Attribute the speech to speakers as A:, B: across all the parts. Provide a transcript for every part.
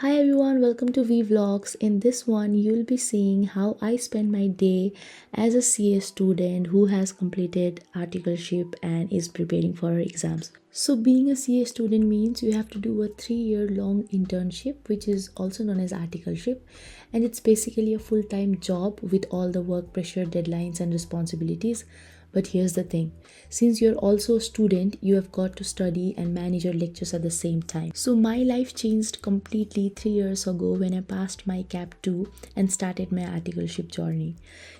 A: Hi everyone, welcome to Vvlogs. In this one, you'll be seeing how I spend my day as a CA student who has completed articleship and is preparing for her exams. So, being a CA student means you have to do a 3-year long internship, which is also known as articleship, and it's basically a full time job with all the work pressure, deadlines, and responsibilities. But here's the thing, since you're also a student, you have got to study and manage your lectures at the same time. So, my life changed completely 3 years ago when I passed my CAP 2 and started my articleship journey.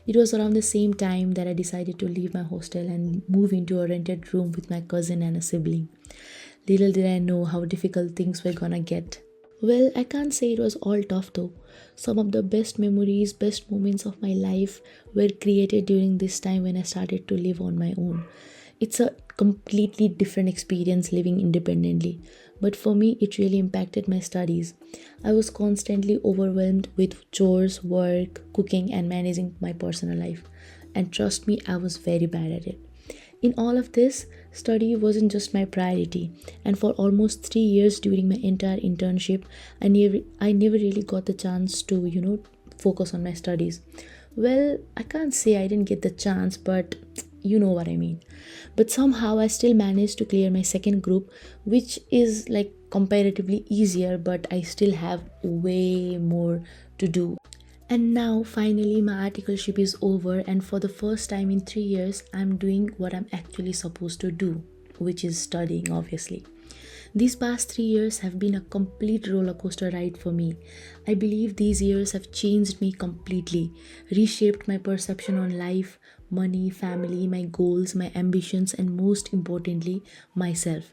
A: It was around the same time that I decided to leave my hostel and move into a rented room with my cousin and a sibling. Little did I know how difficult things were gonna get. Well, I can't say it was all tough though. Some of the best memories, best moments of my life were created during this time when I started to live on my own. It's a completely different experience living independently, but for me, it really impacted my studies. I was constantly overwhelmed with chores, work, cooking, and managing my personal life. And trust me, I was very bad at it. In all of this, study wasn't just my priority, and for almost 3 years during my entire internship, I never really got the chance to, focus on my studies. Well, I can't say I didn't get the chance, but you know what I mean. But somehow I still managed to clear my second group, which is like comparatively easier, but I still have way more to do. And now, finally, my articleship is over, and for the first time in 3 years, I'm doing what I'm actually supposed to do, which is studying, obviously. These past 3 years have been a complete roller coaster ride for me. I believe these years have changed me completely, reshaped my perception on life, money, family, my goals, my ambitions, and most importantly, myself.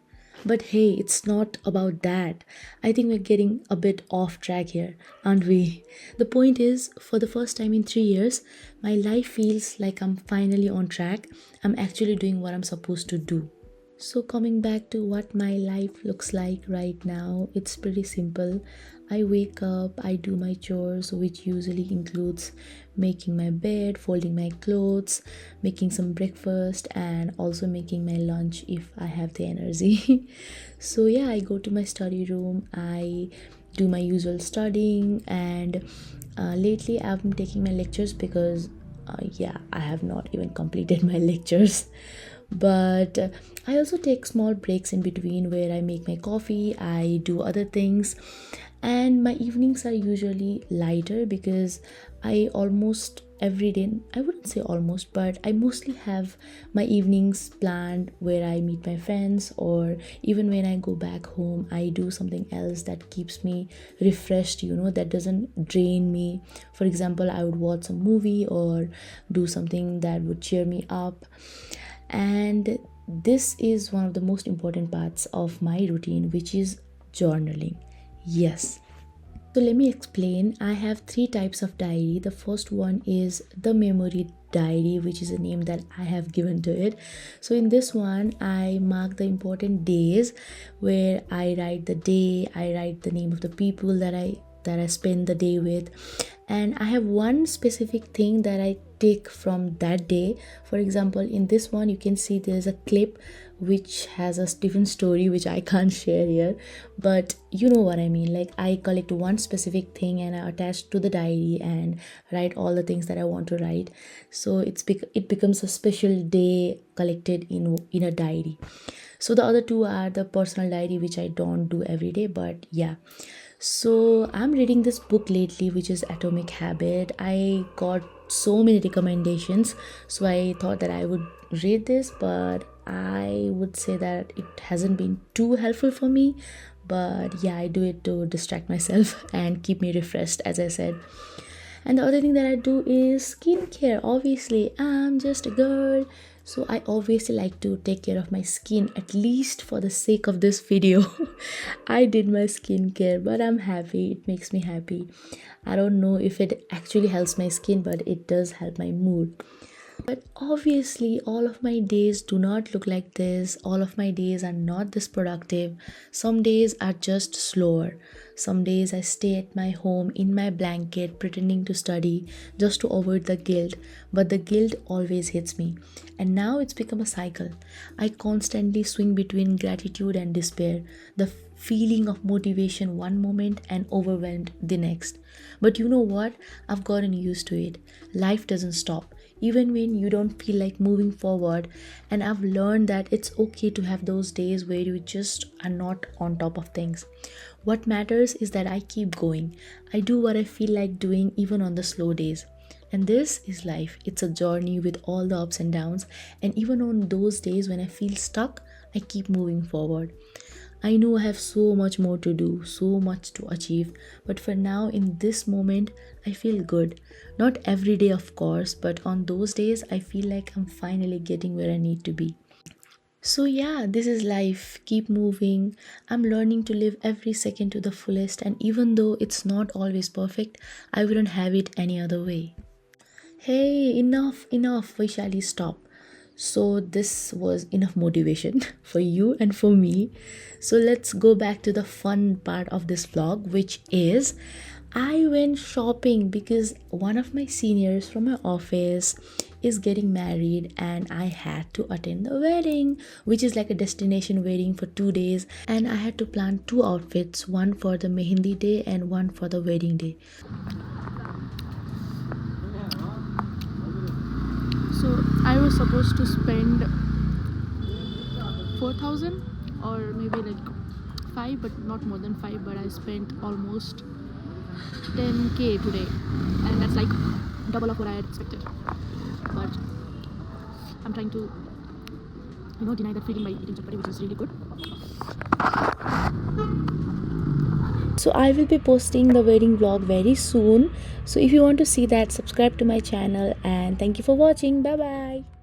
A: But hey, it's not about that. I think we're getting a bit off track here, aren't we? The point is, for the first time in 3 years, my life feels like I'm finally on track. I'm actually doing what I'm supposed to do. So, coming back to what my life looks like right now, it's pretty simple. I wake up, I do my chores, which usually includes making my bed, folding my clothes, making some breakfast, and also making my lunch if I have the energy. So, yeah, I go to my study room, I do my usual studying, and lately I've been taking my lectures because yeah, I have not even completed my lectures. But I also take small breaks in between where I make my coffee, I do other things, and my evenings are usually lighter because I almost every day, I wouldn't say almost, but I mostly have my evenings planned where I meet my friends, or even when I go back home, I do something else that keeps me refreshed, that doesn't drain me. For example, I would watch a movie or do something that would cheer me up. And this is one of the most important parts of my routine, which is journaling. Yes. So let me explain. I have three types of diary. The first one is the memory diary, which is a name that I have given to it. So in this one, I mark the important days where I write the day, I write the name of the people that I spend the day with, and I have one specific thing that I take from that day. For example, in this one you can see there's a clip which has a different story which I can't share here, but you know what I mean. Like, I collect one specific thing and I attach to the diary and write all the things that I want to write. So it becomes a special day collected in a diary. So the other two are the personal diary, which I don't do every day, but yeah. So I'm reading this book lately, which is Atomic Habit. I got so many recommendations, so I thought that I would read this, but I would say that it hasn't been too helpful for me. But yeah, I do it to distract myself and keep me refreshed, as I said. And the other thing that I do is skincare. Obviously, I'm just a girl, so I obviously like to take care of my skin, at least for the sake of this video. I did my skincare, but I'm happy. It makes me happy. I don't know if it actually helps my skin, but it does help my mood. But obviously, all of my days do not look like this. All of my days are not this productive. Some days are just slower. Some days I stay at my home in my blanket pretending to study just to avoid the guilt. But the guilt always hits me. And now it's become a cycle. I constantly swing between gratitude and despair. The feeling of motivation one moment and overwhelmed the next. But you know what? I've gotten used to it. Life doesn't stop, even when you don't feel like moving forward. And I've learned that it's okay to have those days where you just are not on top of things. What matters is that I keep going. I do what I feel like doing, even on the slow days. And this is life. It's a journey with all the ups and downs. And even on those days when I feel stuck, I keep moving forward. I know I have so much more to do, so much to achieve, but for now, in this moment, I feel good. Not every day, of course, but on those days, I feel like I'm finally getting where I need to be. So, yeah, this is life. Keep moving. I'm learning to live every second to the fullest, and even though it's not always perfect, I wouldn't have it any other way. Hey, enough, Vaishali, stop. So, this was enough motivation for you and for me. So, let's go back to the fun part of this vlog, which is I went shopping because one of my seniors from my office is getting married and I had to attend the wedding, which is like a destination wedding for 2 days. And I had to plan two outfits, one for the Mehendi day and one for the wedding day.
B: So I was supposed to spend 4,000 or maybe like 5, but not more than 5, but I spent almost 10k today, and that's like double of what I had expected. But I'm trying to deny that feeling by eating chapati, which is really good.
A: So I will be posting the wedding vlog very soon. So if you want to see that, subscribe to my channel, and thank you for watching. Bye bye.